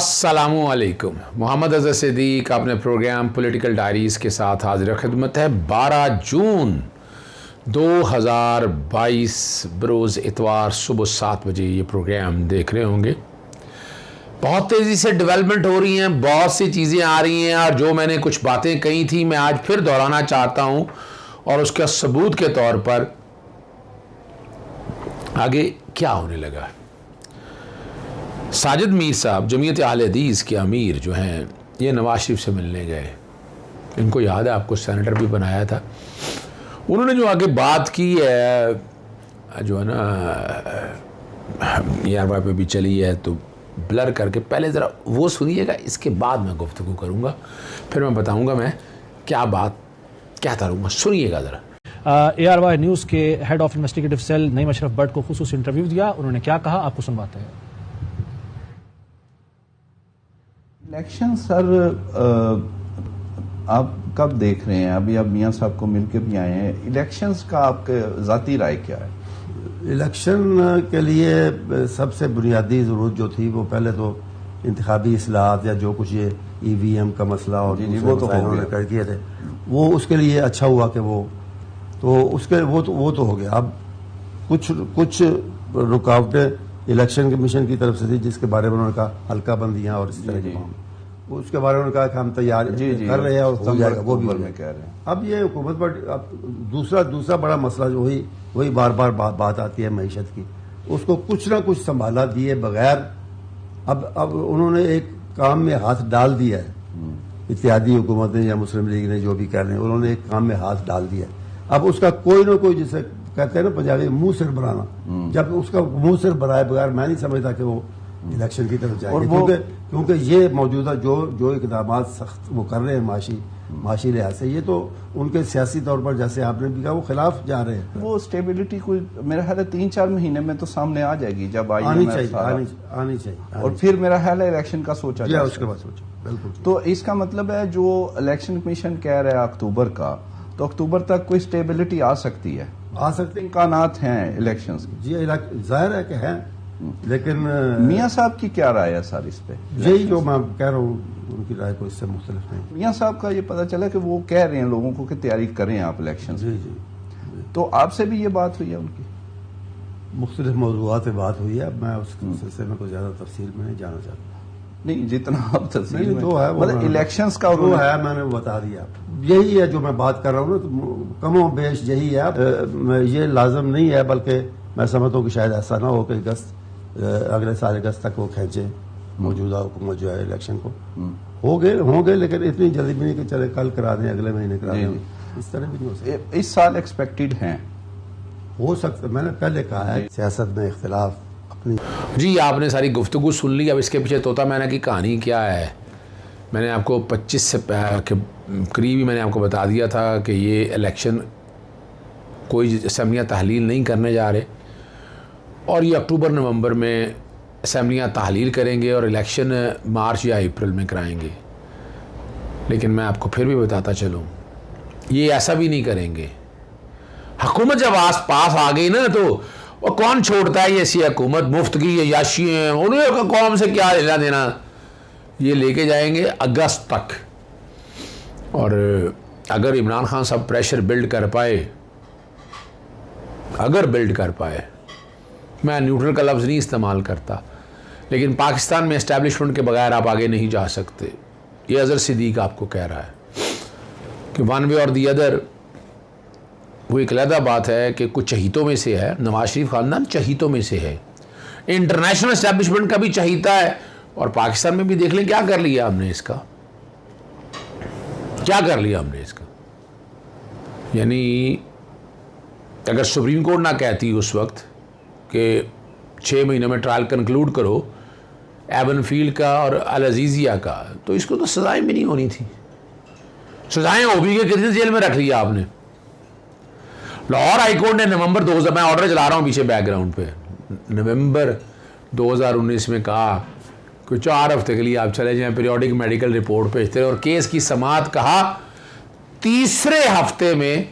अस्सलामुअलैकुम। मोहम्मद अज़हर सिद्दीक अपने programme political diaries के साथ हाजिर खिदमत है। 12 जून 2022 बरोज़ इतवार सुबह 7 बजे ये प्रोग्राम देख रहे होंगे। बहुत तेज़ी से डेवलपमेंट हो रही हैं, बहुत सी चीज़ें आ रही हैं और जो मैंने कुछ बातें कही थी मैं आज फिर दोहराना चाहता हूँ और उसका सबूत के तौर पर आगे क्या होने लगा। साजिद मीर साहब जमीयत अहले हदीस के अमीर जो हैं ये नवाज शरीफ से मिलने गए। इनको याद है, आपको सेनेटर भी बनाया था। उन्होंने जो आगे बात की है जो है ना ERY पे भी चली है तो ब्लर करके पहले ज़रा वो सुनिएगा, इसके बाद मैं गुफ्तगू करूँगा, फिर मैं बताऊँगा मैं क्या बात कहता रहूँगा। सुनिएगा ज़रा। ARY न्यूज़ के head of investigative cell Naeem Ashraf Butt को खुसूसी इंटरव्यू दिया। उन्होंने क्या कहा आपको सुनवाते हैं। इलेक्शन सर आप कब देख रहे हैं? अभी आप मियां साहब को मिलके भी आए हैं। इलेक्शंस का आपके ज़ाती राय क्या है? इलेक्शन के लिए सबसे बुनियादी ज़रूरत जो थी वो पहले तो इंतखाबी इस्लाहात या जो कुछ ये EVM का मसला और वो तो उन्होंने कर दिए थे, वो उसके लिए अच्छा हुआ कि वो तो हो गया। अब कुछ रुकावटें इलेक्शन कमीशन की तरफ से थी जिसके बारे में उन्होंने कहा हल्का बंदियां और इस तरह के मामले, उसके बारे में उन्होंने कहा कि हम तैयार कर रहे हैं और हो जाएगा, वो भी में कह रहे हैं। अब ये हुकूमत पर अब दूसरा बड़ा मसला जो वही बार बार बात आती है मईशत की, उसको कुछ ना कुछ संभाला दिए बगैर अब उन्होंने एक काम में हाथ डाल दिया है। इत्तेहादी हुकूमत ने या मुस्लिम लीग ने जो भी कह रहे हैं, उन्होंने एक काम में हाथ डाल दिया। अब उसका कोई ना कोई, जिसे कहते हैं ना पंजाबी मुंह सिर बनाना, जब उसका मुंह सिर बनाए बगैर मैं नहीं समझता कि वो इलेक्शन की तरफ जाएंगे, क्योंकि ये मौजूदा जो इकदाम सख्त वो कर रहे हैं माशी लिहाज से, ये तो उनके सियासी तौर पर जैसे आपने भी कहा वो खिलाफ जा रहे हैं। वो स्टेबिलिटी कोई मेरा ख्याल है 3-4 महीने में तो सामने आ जाएगी, जब आनी चाहिए और फिर मेरा ख्याल है इलेक्शन का सोचा जाए, उसके बाद सोचा। बिल्कुल। तो इसका मतलब है जो इलेक्शन कमीशन कह रहा है अक्टूबर का, तो अक्टूबर तक कोई स्टेबिलिटी आ सकती है, इम्कानात हैं इलेक्शंस की। जी जाहिर है कि हैं, लेकिन मियां साहब की क्या राय है सर इस पे? यही जो मैं कह रहा हूँ, उनकी राय को इससे मुख्तलिफ नहीं। मियां साहब का ये पता चला कि वो कह रहे हैं लोगों को कि तैयारी करें आप इलेक्शन जी। तो आपसे भी ये बात हुई है उनकी? मुख्तलिफ मौज़ूआत पे बात हुई है, मैं उस सिलसिले में कोई ज्यादा तफसील में नहीं जाना चाहता। नहीं, जितना आप तफसील में जो है मतलब इलेक्शंस का वो है, मैंने बता दिया। यही है जो मैं बात कर रहा हूँ ना, तो कमो बेश यही है। ये लाजम नहीं है, बल्कि मैं समझता हूँ कि शायद ऐसा ना हो कि अगले साल अगस्त तक वो खींचे मौजूदा हुकूमत जो है इलेक्शन को। होंगे लेकिन इतनी जल्दी भी नहीं कि चले कल करा दें, अगले महीने करा दें, इस तरह भी नहीं हो सकता। इस साल एक्सपेक्टेड हैं, हो सकता। मैंने पहले कहा है सियासत में इख्तिलाफ अपनी। जी, आपने सारी गुफ्तगू सुन ली। अब इसके पीछे तोता मैना की कहानी क्या है मैंने आपको 25 से करीब ही मैंने आपको बता दिया था कि ये इलेक्शन कोई असम्बलियाँ तहलील नहीं करने जा रहे और ये अक्टूबर नवंबर में असम्बलियाँ तहलील करेंगे और इलेक्शन मार्च या अप्रैल में कराएंगे। लेकिन मैं आपको फिर भी बताता चलूँ, ये ऐसा भी नहीं करेंगे। हुकूमत जब आस पास आ गई ना तो वो कौन छोड़ता है ये ऐसी हुकूमत, मुफ्त की ये याशी हैं, उन्हें कौम से क्या लेना देना। ये लेके जाएंगे अगस्त तक। और अगर इमरान खान साहब प्रेशर बिल्ड कर पाए, मैं न्यूट्रल का लफ्ज़ नहीं इस्तेमाल करता, लेकिन पाकिस्तान में एस्टैब्लिशमेंट के बगैर आप आगे नहीं जा सकते। ये अज़हर सिद्दीक आपको कह रहा है कि वन वे और दी अदर। वो एक अलग बात है कि कुछ चहीतों में से है, नवाज शरीफ खानदान चहीतों में से है, इंटरनेशनल एस्टैब्लिशमेंट का भी चहीता है। और पाकिस्तान में भी देख लें क्या कर लिया हमने इसका, यानी अगर सुप्रीम कोर्ट ना कहती उस वक्त कि 6 महीने में ट्रायल कंक्लूड करो एवन फील्ड का और अल अजीज़िया का, तो इसको तो सजाएं भी नहीं होनी थी। सजाएं हो भी कितनी जेल में रख लिया आपने। लाहौर हाईकोर्ट ने नवंबर 2000, मैं ऑर्डर चला रहा हूँ पीछे बैकग्राउंड पे, नवंबर 2019 में कहा कि 4 हफ्ते के लिए आप चले जाएं, पीरियोडिक मेडिकल रिपोर्ट भेजते और केस की समाअत कहा 3रे हफ्ते में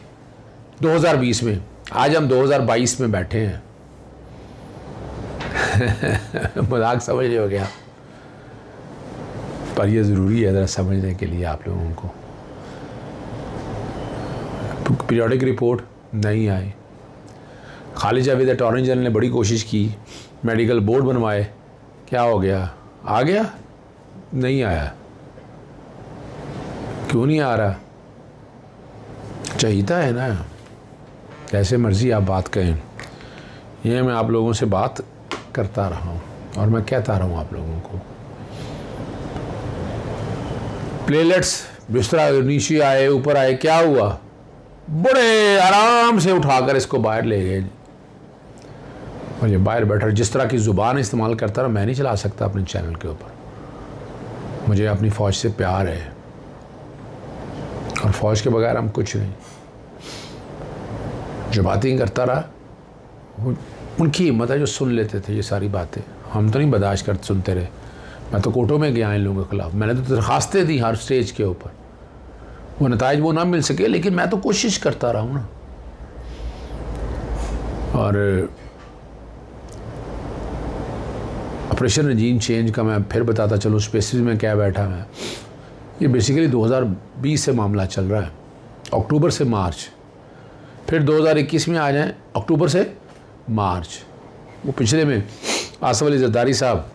2020 में। आज हम 2022 में बैठे हैं। मजाक समझ रहे हो क्या? पर यह ज़रूरी है ज़रा समझने के लिए आप लोगों को। पीरियोडिक रिपोर्ट नहीं आई। खालिद जावेद अटॉर्नी जनरल ने बड़ी कोशिश की, मेडिकल बोर्ड बनवाए, क्या हो गया? आ गया? नहीं आया। क्यों नहीं आ रहा? चाहिए है ना, कैसे मर्जी आप बात कहें। ये मैं आप लोगों से बात करता रहा हूँ और मैं कहता रहा हूँ आप लोगों को। प्लेलेट्स बिस्तरा नीचे आए, ऊपर आए, क्या हुआ? बड़े आराम से उठाकर इसको बाहर ले गए और ये बाहर बैठा। जिस तरह की ज़ुबान इस्तेमाल करता रहा, मैं नहीं चला सकता अपने चैनल के ऊपर। मुझे अपनी फ़ौज से प्यार है और फ़ौज के बगैर हम कुछ नहीं। जो बातें करता रहा, उनकी हिम्मत है जो सुन लेते थे ये सारी बातें। हम तो नहीं बर्दाश्त करते, सुनते रहे। मैं तो कोर्टों में गया इन लोगों के खिलाफ, मैंने तो दरखास्तें दी हर स्टेज के ऊपर। वो नताइज वो ना मिल सके, लेकिन मैं तो कोशिश करता रहा हूँ ना। और ऑपरेशन रजीम चेंज का मैं फिर बताता चलूँ स्पेसिफिक में क्या बैठा मैं। ये बेसिकली 2020 से मामला चल रहा है, अक्टूबर से मार्च, फिर 2021 में आ जाएं, अक्टूबर से मार्च। वो पिछले में आसिफ अली जरदारी साहब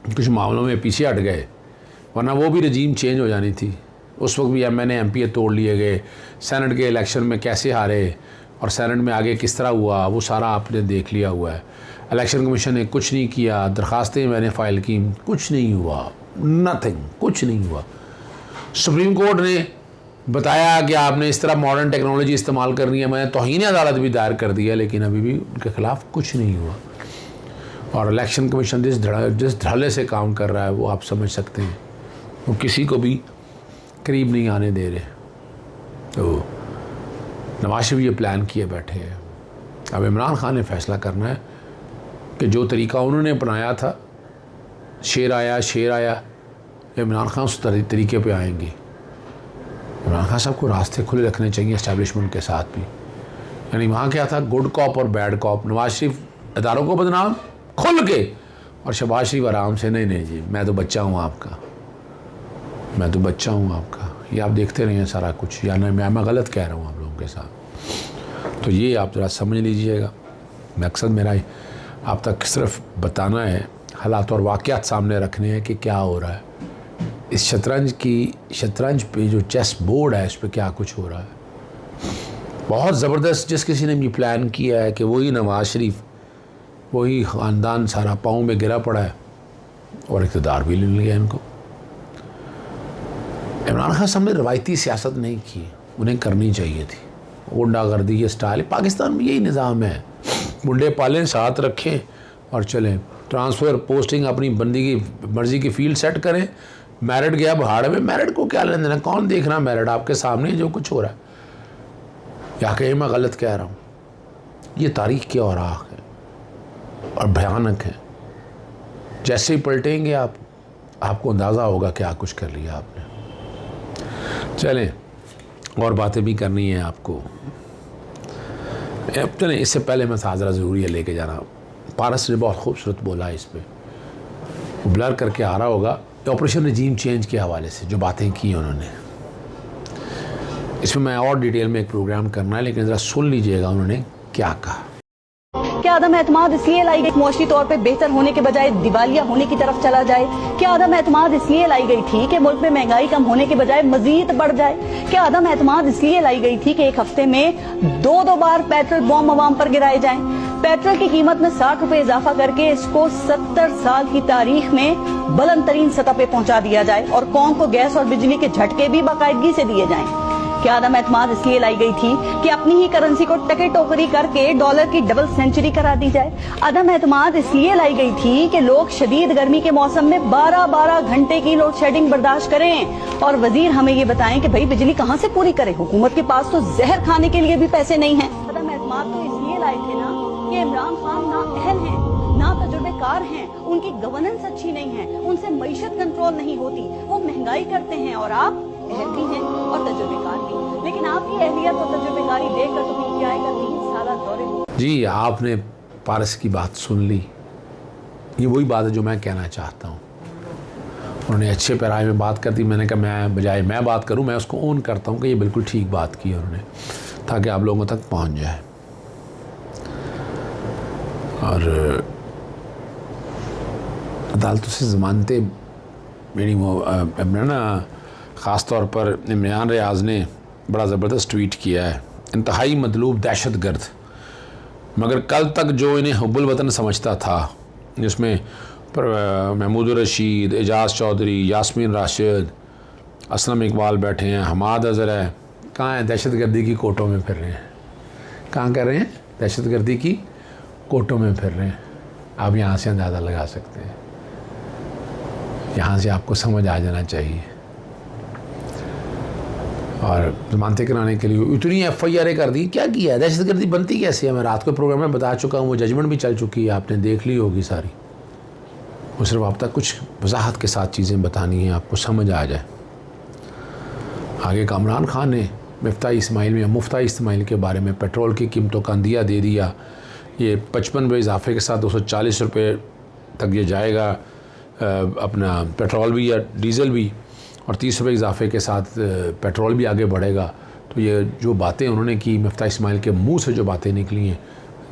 कुछ मामलों में पीछे हट गए, वरना वो भी रजीम चेंज हो जानी थी। उस वक्त भी MNA MPA तोड़ लिए गए। सेनेट के इलेक्शन में कैसे हारे और सेनेट में आगे किस तरह हुआ, वो सारा आपने देख लिया हुआ है। इलेक्शन कमीशन ने कुछ नहीं किया, दरखास्तें मैंने फ़ाइल की, कुछ नहीं हुआ, नथिंग, कुछ नहीं हुआ। सुप्रीम कोर्ट ने बताया कि आपने इस तरह मॉडर्न टेक्नोलॉजी इस्तेमाल करनी है, मैंने तौहीन अदालत भी दायर कर दिया, लेकिन अभी भी उनके खिलाफ कुछ नहीं हुआ। और इलेक्शन कमीशन जिस धड़ल्ले से काम कर रहा है वो आप समझ सकते हैं। वो किसी को भी करीब नहीं आने दे रहे। तो नवाज शरीफ ये प्लान किए बैठे हैं। अब इमरान खान ने फैसला करना है कि जो तरीका उन्होंने अपनाया था, शेर आया, इमरान खान उस तरीके पे आएंगे। इमरान खान साहब को रास्ते खुले रखने चाहिए इस्टेब्लिशमेंट के साथ भी। यानी वहाँ क्या था, गुड कॉप और बैड कॉप। नवाज शरीफ इदारों को बदनाम खुल के, और शहबाज शरीफ आराम से, नहीं जी मैं तो बच्चा हूँ आपका, मैं तो बच्चा हूँ आपका। ये आप देखते रहिए सारा कुछ, या नहीं मैं गलत कह रहा हूँ आप लोगों के साथ। तो ये आप ज़रा समझ लीजिएगा। मकसद मेरा आप तक सिर्फ बताना है, हालात और वाक़यात सामने रखने हैं कि क्या हो रहा है। इस शतरंज पे जो चेस बोर्ड है, इस पर क्या कुछ हो रहा है। बहुत ज़बरदस्त जिस किसी ने भी प्लान किया है कि वही नवाज शरीफ, वही ख़ानदान सारा पाँव में गिरा पड़ा है और इक़्तिदार भी ले लिया इनको। इमरान खान साहब ने रवायती सियासत नहीं की, उन्हें करनी चाहिए थी। गुंडागर्दी ये स्टाइल, पाकिस्तान में यही निज़ाम है, गुंडे पालें, साथ रखें और चलें। ट्रांसफ़र, पोस्टिंग, अपनी बंदी की मर्ज़ी की फील्ड सेट करें। मेरिट गया भाड़ में, मेरिट को क्या लेना देना, कौन देख रहा मेरिट, आपके सामने जो कुछ हो रहा है। या कहीं मैं गलत कह रहा हूँ। ये तारीख़ की औराक है और भयानक है। जैसे ही पलटेंगे आप, आपको अंदाज़ा होगा क्या कुछ कर लिया आपने। चलें, और बातें भी करनी है आपको। चलें, इससे पहले मैं ज़रा ज़रूरी है लेके जाना। पारस ने बहुत खूबसूरत बोला इस पर, ब्लर करके आ रहा होगा, ऑपरेशन रजीम चेंज के हवाले से जो बातें की उन्होंने। इसमें मैं और डिटेल में एक प्रोग्राम करना है, लेकिन ज़रा सुन लीजिएगा उन्होंने क्या कहा। क्या अदम एतमाद इसलिए लाई गई मुआशी तौर पे बेहतर होने के बजाय दिवालिया होने की तरफ चला जाए? क्या अदम एतमाद इसलिए लाई गई थी कि मुल्क में महंगाई कम होने के बजाय मजीद बढ़ जाए? क्या अदम एतमाद इसलिए लाई गई थी कि एक हफ्ते में दो बार पेट्रोल बम अवाम पर गिराए जाएं? पेट्रोल की कीमत में 60 रुपए इजाफा करके इसको 70 साल की तारीख में बुलंद तरीन सतह पे पहुंचा दिया जाए और कौम को गैस और बिजली के झटके भी बाकायदगी से दिए जाएं। क्या अदम एतमाद इसलिए लाई गई थी कि अपनी ही करेंसी को टके टोकरी करके डॉलर की डबल सेंचुरी करा दी जाए? अदम एतमाद इसलिए लाई गई थी कि लोग शदीद गर्मी के मौसम में 12-12 घंटे की लोड शेडिंग बर्दाश्त करें और वजीर हमें ये बताएं कि भाई बिजली कहां से पूरी करे, हुकूमत के पास तो जहर खाने के लिए भी पैसे नहीं है। अदम एतमाद तो इसलिए लाए थे ना कि इमरान खान ना अहल हैं, ना तजुर्बेकार हैं, उनकी गवर्नेंस अच्छी नहीं है, उनसे मईशत कंट्रोल नहीं होती, वो महंगाई करते हैं और आप अहल भी हैं और तजुर्बेकार भी। लेकिन आपकी अहलियत और तजुर्बेकारी देखकर तो पीटीआई का 3 साल दौरे हो। जी, आपने पारस की बात सुन ली। ये वही बात है जो मैं कहना चाहता हूँ। उन्होंने अच्छे पैराए में बात कर दी। मैंने कहा मैं बजाय मैं बात करूं, मैं उसको ओन करता हूं कि ये बिल्कुल ठीक बात की उन्होंने, ताकि आप लोगों तक पहुंच जाए। और अदालतों से ज़मानतें मेरी ना ख़ास तौर पर इमरान रियाज़ ने बड़ा ज़बरदस्त ट्वीट किया है, इंतहाई मतलूब दहशत गर्द, मगर कल तक जो इन्हें हुब्बुल वतन समझता था, जिसमें महमूद रशीद, एजाज़ चौधरी, यास्मीन राशिद, असलम इकबाल बैठे हैं, हमाद अज़हर है, कहाँ हैं? दहशत गर्दी की कोटों में फिर रहे हैं। कहाँ कर रहे हैं? दहशत गर्दी की कोटों में फिर रहे हैं। आप यहाँ से अंदाज़ा लगा सकते हैं, यहाँ से आपको समझ आ जाना चाहिए। और ज़मानतें कराने के लिए इतनी FIR कर दी, क्या किया है? दहशत गर्दी बनती कैसे है? मैं रात को प्रोग्राम में बता चुका हूँ, वो जजमेंट भी चल चुकी है, आपने देख ली होगी सारी। वो सिर्फ आप तक कुछ वजाहत के साथ चीज़ें बतानी हैं, आपको समझ आ जाए। आगे कामरान खान ने मुफ्ता इस्माइल के बारे में पेट्रोल की कीमतों का अंदिया दे दिया। ये 55 रुपये इजाफे के साथ 240 रुपये तक ये जाएगा, अपना पेट्रोल भी या डीज़ल भी, और 30 रुपये इजाफे के साथ पेट्रोल भी आगे बढ़ेगा। तो ये जो बातें उन्होंने की, मुफ्ता इस्माइल के मुंह से जो बातें निकली हैं,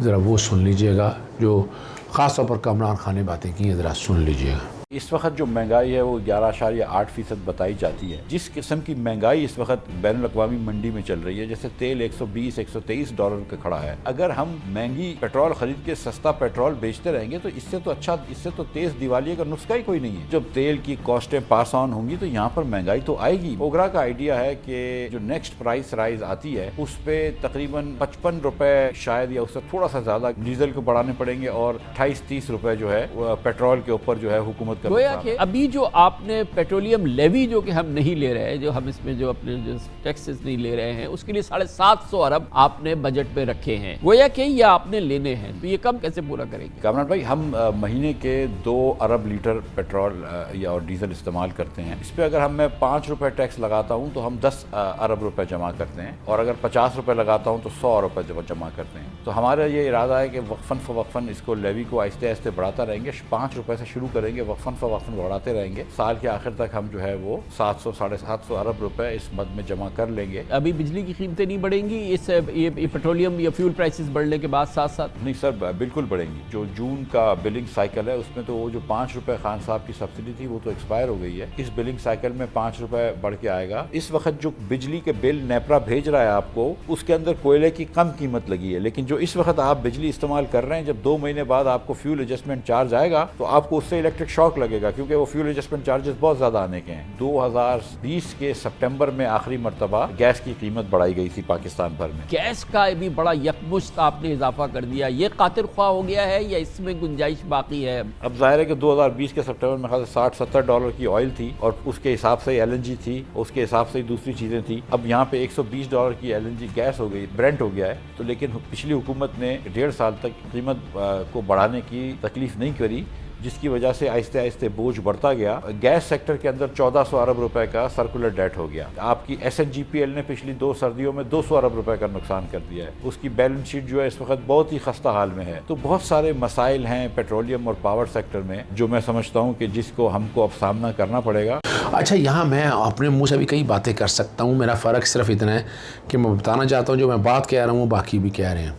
ज़रा वो सुन लीजिएगा। जो ख़ास तौर पर कामरान खान ने बातें की हैं, ज़रा सुन लीजिएगा। इस वक्त जो महंगाई है वो 11.8% बताई जाती है। जिस किस्म की महंगाई इस वक्त बैनुल अक़वामी मंडी में चल रही है, जैसे तेल 120-123 डॉलर का खड़ा है, अगर हम महंगी पेट्रोल खरीद के सस्ता पेट्रोल बेचते रहेंगे तो इससे तो अच्छा, इससे तो तेज दिवालिये का नुस्खा ही कोई नहीं है। जब तेल की कॉस्टें पास ऑन होंगी तो यहाँ पर महंगाई तो आएगी। ओगरा का आइडिया है कि जो नेक्स्ट प्राइस राइज आती है उस पर तकरीबन 55 रुपए शायद या उससे थोड़ा सा ज्यादा डीजल को बढ़ाने पड़ेंगे, और 28-30 रुपए जो है पेट्रोल के ऊपर जो है हुकूमत गोया कि अभी जो आपने पेट्रोलियम लेवी जो कि हम नहीं ले रहे हैं, जो हम इसमें जो अपने जो टैक्सेस नहीं ले रहे हैं, उसके लिए 750 अरब आपने बजट पे रखे हैं, गोया कि ये आपने लेने हैं, तो ये कम कैसे पूरा करेंगे? कामरान भाई, हम महीने के 2 अरब लीटर पेट्रोल या और डीजल इस्तेमाल करते हैं। इस पर अगर हम मैं 5 रुपए टैक्स लगाता हूँ तो हम 10 अरब रुपए जमा करते हैं, और अगर 50 रुपए लगाता हूँ तो 100 रुपए जमा करते हैं। तो हमारा ये इरादा है कि वक्फन फ़वक्फन इसको लेवी को आहिस्ते आहिस्ते बढ़ाता रहेंगे। 5 रुपए से शुरू करेंगे, वक्फन फ़वक्फन बढ़ाते रहेंगे। साल के आखिर तक हम जो है वो 700-750 अरब रुपए इस मद में जमा कर लेंगे। अभी बिजली की कीमतें नहीं बढ़ेंगी इस ये पेट्रोलियम या फ्यूल प्राइसेस बढ़ने के बाद साथ साथ? नहीं सर, बिल्कुल बढ़ेंगी। जो जून का बिलिंग साइकिल है उसमें तो वो जो 5 रुपए खान साहब की सब्सिडी थी वो तो एक्सपायर हो गई है। इस बिलिंग साइकिल में 5 रुपए बढ़ के आएगा। इस वक्त जो बिजली के बिल नेपरा भेज रहा है आपको, उसके अंदर कोयले की कम कीमत लगी है, लेकिन जो इस वक्त आप बिजली इस्तेमाल कर रहे हैं, जब 2 महीने बाद आपको फ्यूल एडजस्टमेंट चार्ज आएगा तो आपको उससे इलेक्ट्रिक शॉक लगेगा, क्योंकि वो फ्यूल एडजस्टमेंट चार्जेस बहुत ज्यादा आने के हैं। 2020 के सितंबर में आखिरी मरतबा गैस की कीमत बढ़ाई गई थी पाकिस्तान भर में। गैस का भी बड़ा यकमुश्त आपने इजाफा कर दिया, ये कातिर ख्वाह हो गया है या इसमें गुंजाइश बाकी है? अब जाहिर है कि 2020 के सितंबर में खास 60-70 डॉलर की ऑयल थी, और उसके हिसाब से LNG थी, उसके हिसाब से दूसरी चीजें थी। अब यहाँ पे 120 डॉलर की LNG गैस हो गई, ब्रेंट हो गया है। तो लेकिन पिछली हुकूमत ने 1.5 साल तक कीमत को बढ़ाने की तकलीफ नहीं करी, जिसकी वजह से आहिस्ते आहिस्ते बोझ बढ़ता गया। गैस सेक्टर के अंदर 1400 अरब रुपए का सर्कुलर डेट हो गया। आपकी SNGPL ने पिछली 2 सर्दियों में 200 अरब रुपए का नुकसान कर दिया है। उसकी बैलेंस शीट जो है इस वक्त बहुत ही खस्ता हाल में है। तो बहुत सारे मसाइल हैं पेट्रोलियम और पावर सेक्टर में, जो मैं समझता हूँ कि जिसको हमको अब सामना करना पड़ेगा। अच्छा, यहाँ मैं अपने मुंह से भी कई बातें कर सकता हूँ, मेरा फ़र्क सिर्फ इतना है कि मैं बताना चाहता हूँ जो मैं बात कह रहा हूँ बाकी भी कह रहे हैं।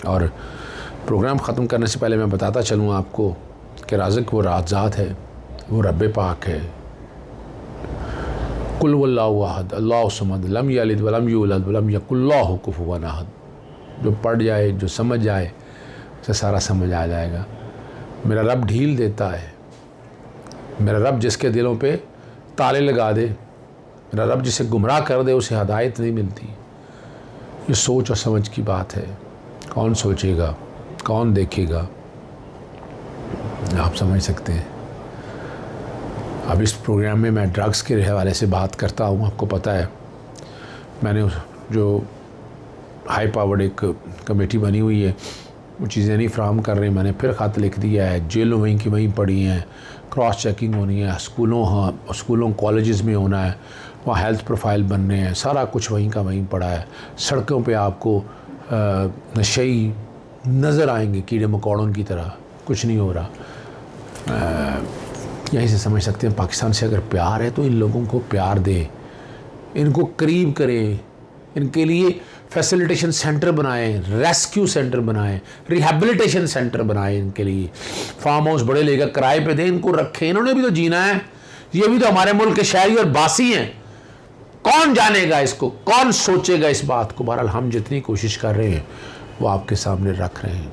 और प्रोग्राम ख़त्म करने से पहले मैं बताता चलूँ आपको कि राज़िक वो ज़ात है, वो रब पाक है। कुल वल्लाहु अहद अल्लाहु समद लम यलिद वलम यूलद वलम यकुल लहु कुफुवन अहद। जो पढ़ जाए, जो समझ जाए, उसे सारा समझ आ जाएगा। मेरा रब ढील देता है, मेरा रब जिसके दिलों पे ताले लगा दे, मेरा रब जिसे गुमराह कर दे, उसे हदायत नहीं मिलती। ये सोच और समझ की बात है। कौन सोचेगा, कौन देखेगा, आप समझ सकते हैं। अब इस प्रोग्राम में मैं ड्रग्स के हवाले से बात करता हूँ। आपको पता है मैंने जो हाई पावर्ड एक कमेटी बनी हुई है, वो चीज़ें नहीं फ्राहम कर रही, मैंने फिर ख़त लिख दिया है। जेलों वहीं की वहीं पड़ी हैं, क्रॉस चेकिंग होनी है, स्कूलों कॉलेजेस में होना है, वहाँ हेल्थ प्रोफाइल बनने हैं, सारा कुछ वहीं का वहीं पड़ा है। सड़कों पे आपको नशेई नज़र आएंगे कीड़े मकोड़ों की तरह, कुछ नहीं हो रहा। यहीं से समझ सकते हैं पाकिस्तान से अगर प्यार है तो इन लोगों को प्यार दें, इनको करीब करें, इनके लिए फैसिलिटेशन सेंटर बनाएं, रेस्क्यू सेंटर बनाएं, रिहैबिलिटेशन सेंटर बनाएं, इनके लिए फार्म हाउस बड़े लेकर किराए पे दें, इनको रखें। इन्होंने भी तो जीना है, ये भी तो हमारे मुल्क के शहरी और बासी हैं। कौन जानेगा इसको, कौन सोचेगा इस बात को? बहरहाल हम जितनी कोशिश कर रहे हैं वो आपके सामने रख रहे हैं।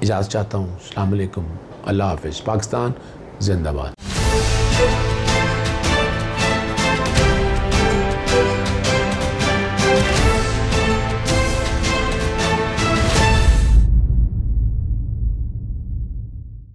इजाज़त चाहता हूँ। अस्सलाम वालेकुम, अल्लाह हाफ़िज़। पाकिस्तान जिंदाबाद।